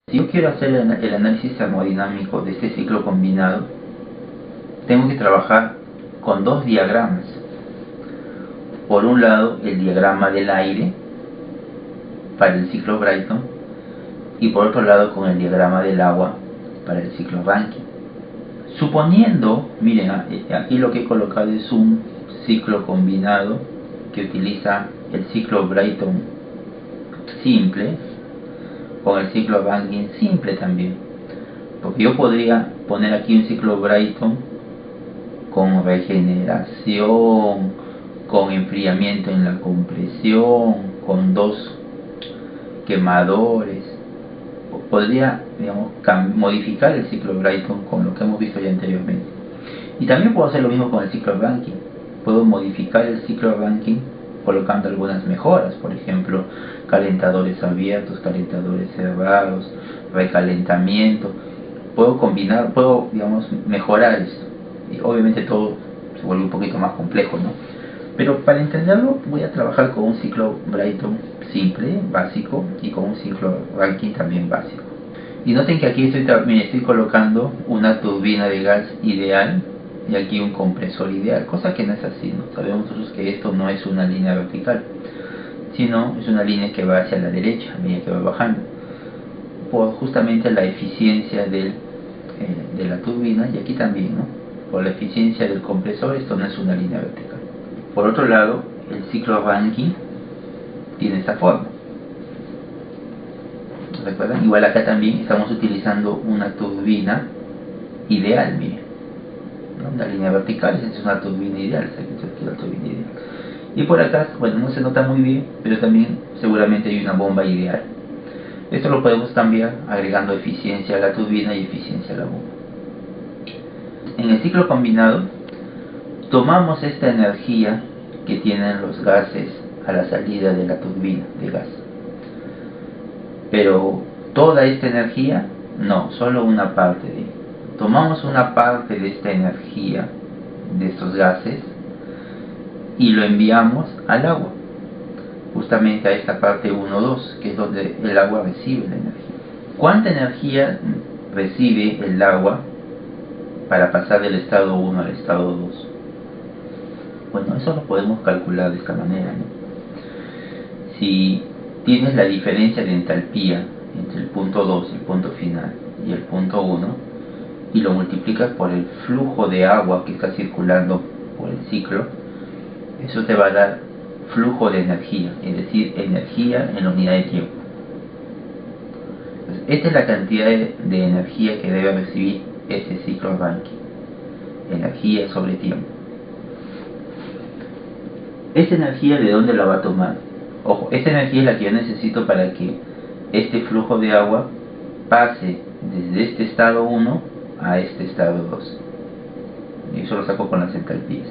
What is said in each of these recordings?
Si yo quiero hacer el análisis termodinámico de este ciclo combinado, tengo que trabajar con dos diagramas. Por un lado, el diagrama del aire para el ciclo Brayton, y por otro lado con el diagrama del agua para el ciclo Rankine. Suponiendo, miren, aquí lo que he colocado es un ciclo combinado que utiliza el ciclo Brayton simple con el ciclo Rankine simple también, porque yo podría poner aquí un ciclo Brayton con regeneración, con enfriamiento en la compresión, con dos quemadores. Podría, digamos, modificar el ciclo Brayton con lo que hemos visto ya anteriormente. Y también puedo hacer lo mismo con el ciclo Rankine. Puedo modificar el ciclo Rankine colocando algunas mejoras, por ejemplo, calentadores abiertos, calentadores cerrados, recalentamiento. Puedo combinar, puedo, digamos, mejorar esto. Y obviamente todo se vuelve un poquito más complejo, ¿no? Pero para entenderlo voy a trabajar con un ciclo Brayton simple, básico, y con un ciclo Rankine también básico. Y noten que aquí estoy colocando una turbina de gas ideal y aquí un compresor ideal, cosa que no es así, ¿no? Sabemos nosotros que esto no es una línea vertical, sino es una línea que va hacia la derecha, a medida que va bajando, por justamente la eficiencia de la turbina, y aquí también, ¿no? Por la eficiencia del compresor, esto no es una línea vertical. Por otro lado, el ciclo Rankine tiene esta forma. ¿Recuerdan? Igual acá también estamos utilizando una turbina ideal, miren, ¿no? Una línea vertical, esta es una turbina ideal, aquí la turbina ideal. Y por acá, bueno, no se nota muy bien, pero también seguramente hay una bomba ideal. Esto lo podemos cambiar agregando eficiencia a la turbina y eficiencia a la bomba. En el ciclo combinado, tomamos esta energía que tienen los gases a la salida de la turbina de gas. Pero toda esta energía, no, solo una parte de ella. Tomamos una parte de esta energía, de estos gases, y lo enviamos al agua, justamente a esta parte 1, 2, que es donde el agua recibe la energía. ¿Cuánta energía recibe el agua para pasar del estado 1 al estado 2? Bueno, eso lo podemos calcular de esta manera, ¿no? Si tienes la diferencia de entalpía entre el punto 2, el punto final, y el punto 1, y lo multiplicas por el flujo de agua que está circulando por el ciclo, eso te va a dar flujo de energía, es decir, energía en la unidad de tiempo. Entonces, esta es la cantidad de energía que debe recibir este ciclo Rankine, energía sobre tiempo. ¿Esta energía de dónde la va a tomar? Ojo, esta energía es la que yo necesito para que este flujo de agua pase desde este estado 1 a este estado 2. Y eso lo saco con las entalpías.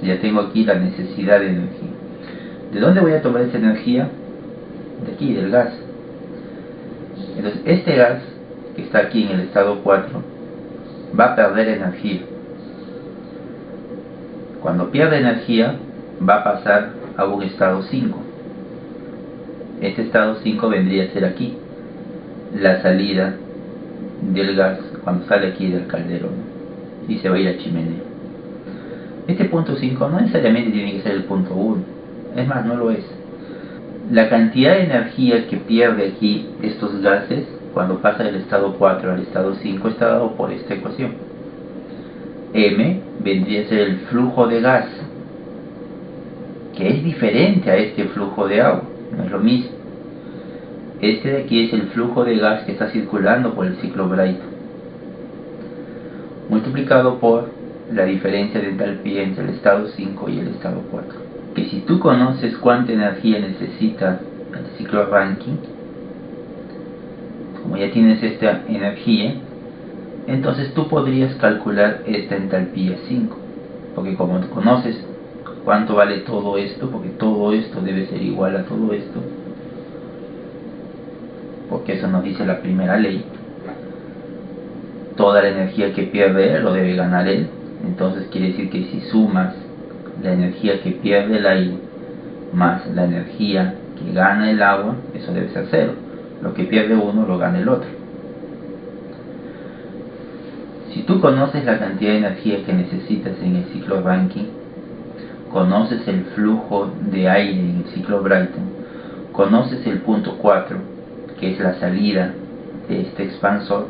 Ya tengo aquí la necesidad de energía. ¿De dónde voy a tomar esta energía? De aquí, del gas. Entonces, este gas que está aquí en el estado 4 va a perder energía. Cuando pierde energía, va a pasar a un estado 5. Este estado 5 vendría a ser aquí, la salida del gas cuando sale aquí del caldero, ¿no? Y se va a ir a chimenea. Este punto 5 no necesariamente tiene que ser el punto 1, es más, no lo es. La cantidad de energía que pierde aquí estos gases cuando pasa del estado 4 al estado 5 está dado por esta ecuación. M vendría a ser el flujo de gas, que es diferente a este flujo de agua, no es lo mismo. Este de aquí es el flujo de gas que está circulando por el ciclo Brayton, multiplicado por la diferencia de entalpía entre el estado 5 y el estado 4. Que si tú conoces cuánta energía necesita el ciclo Rankine, como ya tienes esta energía, entonces tú podrías calcular esta entalpía 5, porque como conoces cuánto vale todo esto, porque todo esto debe ser igual a todo esto, porque eso nos dice la primera ley, toda la energía que pierde él lo debe ganar él. Entonces quiere decir que si sumas la energía que pierde el aire más la energía que gana el agua, eso debe ser 0. Lo que pierde uno lo gana el otro. Si tú conoces la cantidad de energía que necesitas en el ciclo Rankine, conoces el flujo de aire en el ciclo Brayton, conoces el punto 4, que es la salida de este expansor,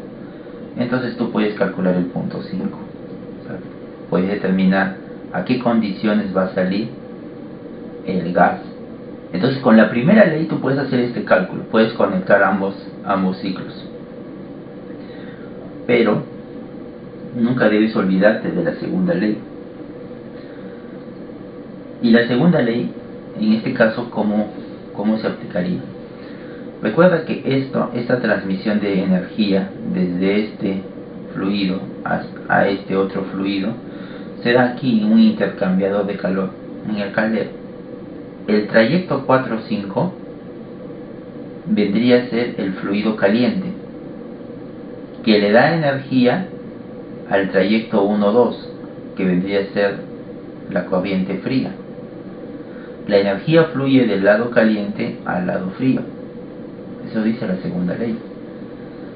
entonces tú puedes calcular el punto 5. O sea, puedes determinar a qué condiciones va a salir el gas. Entonces con la primera ley tú puedes hacer este cálculo, puedes conectar ambos ciclos. Pero nunca debes olvidarte de la segunda ley. Y la segunda ley, en este caso, ¿cómo se aplicaría? Recuerda que esta transmisión de energía desde este fluido a este otro fluido se da aquí en un intercambiador de calor, en el caldero. El trayecto 4-5 vendría a ser el fluido caliente, que le da energía al trayecto 1-2, que vendría a ser la corriente fría. La energía fluye del lado caliente al lado frío. Eso dice la segunda ley.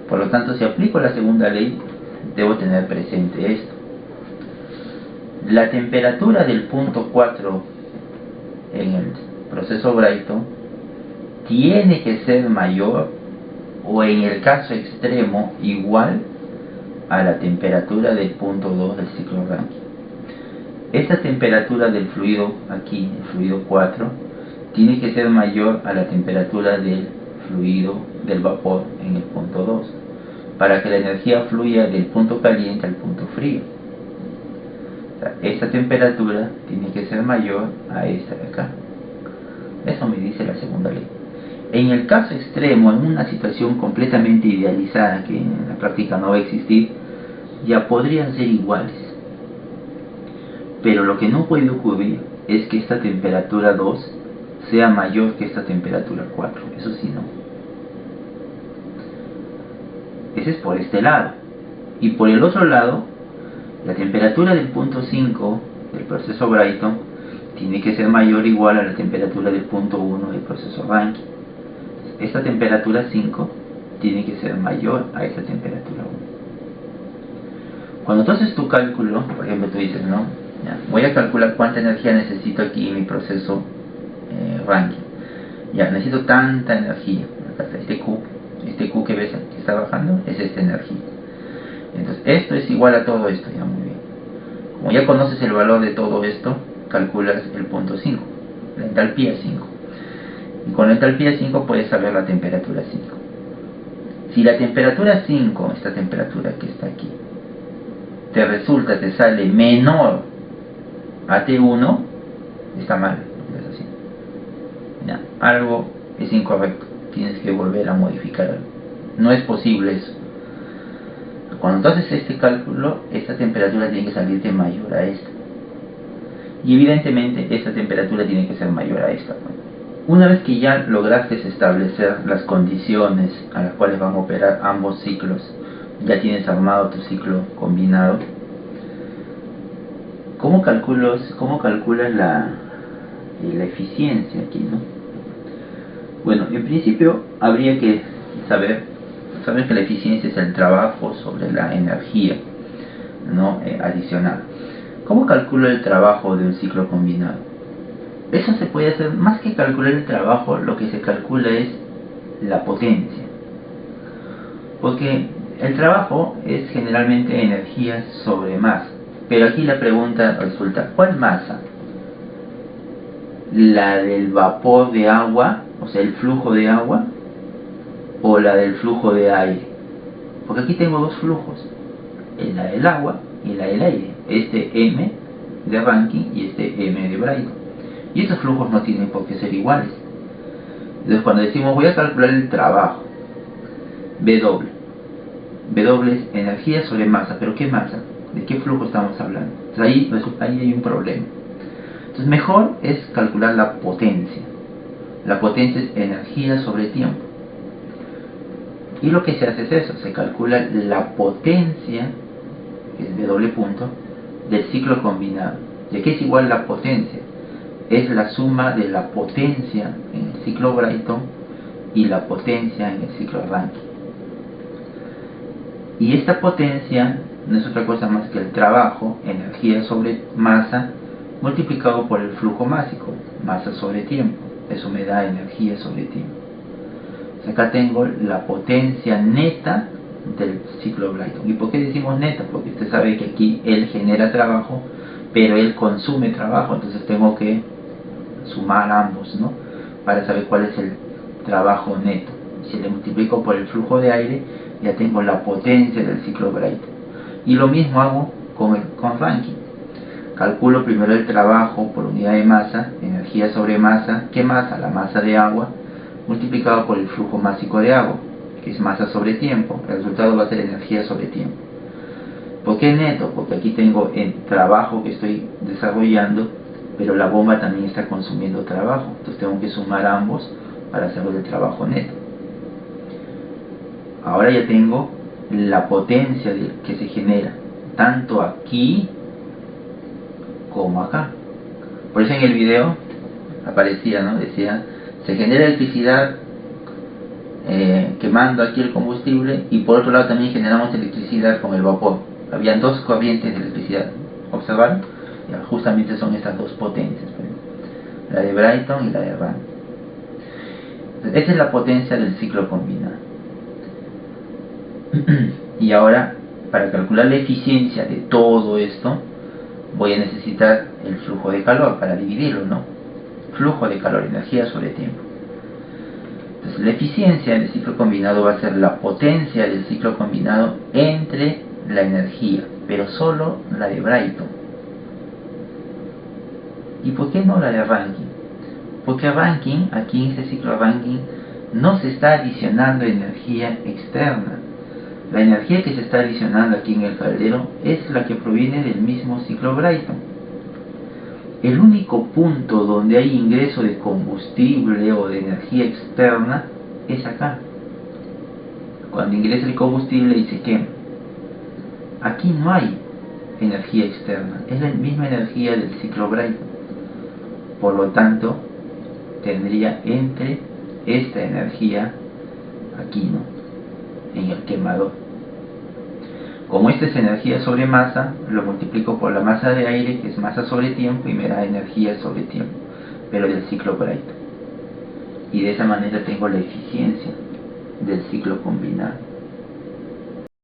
Por lo tanto, si aplico la segunda ley, debo tener presente esto. La temperatura del punto 4 en el proceso Brayton tiene que ser mayor, o en el caso extremo igual, a la temperatura del punto 2 del ciclo Rankine. Esta temperatura del fluido aquí, el fluido 4, tiene que ser mayor a la temperatura del fluido del vapor en el punto 2, para que la energía fluya del punto caliente al punto frío. O sea, esta temperatura tiene que ser mayor a esta de acá. Eso me dice la segunda ley. En el caso extremo, en una situación completamente idealizada que en la práctica no va a existir, ya podrían ser iguales. Pero lo que no puede ocurrir es que esta temperatura 2 sea mayor que esta temperatura 4. Eso sí, no. Ese es por este lado. Y por el otro lado, la temperatura del punto 5 del proceso Brayton tiene que ser mayor o igual a la temperatura del punto 1 del proceso Rankine. Esta temperatura 5 tiene que ser mayor a esta temperatura 1. Cuando tú haces tu cálculo, por ejemplo, tú dices, no, ya, voy a calcular cuánta energía necesito aquí en mi proceso Rankine. Ya, necesito tanta energía. Acá está este Q que ves que está bajando, es esta energía. Entonces, esto es igual a todo esto, ya muy bien. Como ya conoces el valor de todo esto, calculas el punto 5, la entalpía 5. Y con la entalpía 5 puedes saber la temperatura 5. Si la temperatura 5, esta temperatura que está aquí, te sale menor a T1, está mal. Es así. Ya, algo es incorrecto, tienes que volver a modificar algo. No es posible eso. Cuando tú haces este cálculo, esta temperatura tiene que salirte mayor a esta. Y evidentemente esta temperatura tiene que ser mayor a esta. Una vez que ya lograste establecer las condiciones a las cuales van a operar ambos ciclos, ya tienes armado tu ciclo combinado, ¿cómo calculas la eficiencia aquí, no? Bueno, en principio habría que saber que la eficiencia es el trabajo sobre la energía, ¿no? Adicional. ¿Cómo calculo el trabajo de un ciclo combinado? Eso se puede hacer, más que calcular el trabajo, lo que se calcula es la potencia. Porque el trabajo es generalmente energía sobre masa. Pero aquí la pregunta resulta, ¿cuál masa? ¿La del vapor de agua, o sea, el flujo de agua? ¿O la del flujo de aire? Porque aquí tengo dos flujos, la del agua y la del aire. Este M de Rankine y este M de Brayton. Y estos flujos no tienen por qué ser iguales. Entonces cuando decimos voy a calcular el trabajo, W es energía sobre masa. ¿Pero qué masa? ¿De qué flujo estamos hablando? Entonces ahí hay un problema. Entonces mejor es calcular la potencia. La potencia es energía sobre tiempo. Y lo que se hace es eso, se calcula la potencia, que es W punto, del ciclo combinado. ¿Y qué es igual la potencia? Es la suma de la potencia en el ciclo Brayton y la potencia en el ciclo Rankine. Y esta potencia no es otra cosa más que el trabajo, energía sobre masa, multiplicado por el flujo másico, masa sobre tiempo. Eso me da energía sobre tiempo. Acá tengo la potencia neta del ciclo Brayton. ¿Y por qué decimos neta? Porque usted sabe que aquí él genera trabajo, pero él consume trabajo, entonces tengo que sumar ambos, ¿no? Para saber cuál es el trabajo neto. Si le multiplico por el flujo de aire, ya tengo la potencia del ciclo Brayton. Y lo mismo hago con Rankine. Calculo primero el trabajo por unidad de masa, energía sobre masa. ¿Qué masa? La masa de agua, multiplicado por el flujo másico de agua, que es masa sobre tiempo. El resultado va a ser energía sobre tiempo. ¿Por qué neto? Porque aquí tengo el trabajo que estoy desarrollando, pero la bomba también está consumiendo trabajo. Entonces tengo que sumar ambos para hacerlo de trabajo neto. Ahora ya tengo la potencia que se genera, tanto aquí como acá. Por eso en el video aparecía, ¿no? Decía, se genera electricidad quemando aquí el combustible, y por otro lado también generamos electricidad con el vapor. Habían dos corrientes de electricidad. ¿Observaron? Ya, justamente son estas dos potencias, la de Brayton y la de Rankine. Esa es la potencia del ciclo combinado. Y ahora, para calcular la eficiencia de todo esto, voy a necesitar el flujo de calor para dividirlo, ¿no? Flujo de calor, energía sobre tiempo. Entonces la eficiencia del ciclo combinado va a ser la potencia del ciclo combinado entre la energía, pero solo la de Brayton. ¿Y por qué no la de Rankine? Porque Rankine, aquí en este ciclo Rankine, no se está adicionando energía externa. La energía que se está adicionando aquí en el caldero es la que proviene del mismo ciclo Brayton. El único punto donde hay ingreso de combustible o de energía externa es acá, cuando ingresa el combustible y se quema. Aquí no hay energía externa, es la misma energía del ciclo Brayton. Por lo tanto, tendría entre esta energía aquí, ¿no? En el quemador. Como esta es energía sobre masa, lo multiplico por la masa de aire, que es masa sobre tiempo, y me da energía sobre tiempo, pero del ciclo Brayton. Y de esa manera tengo la eficiencia del ciclo combinado.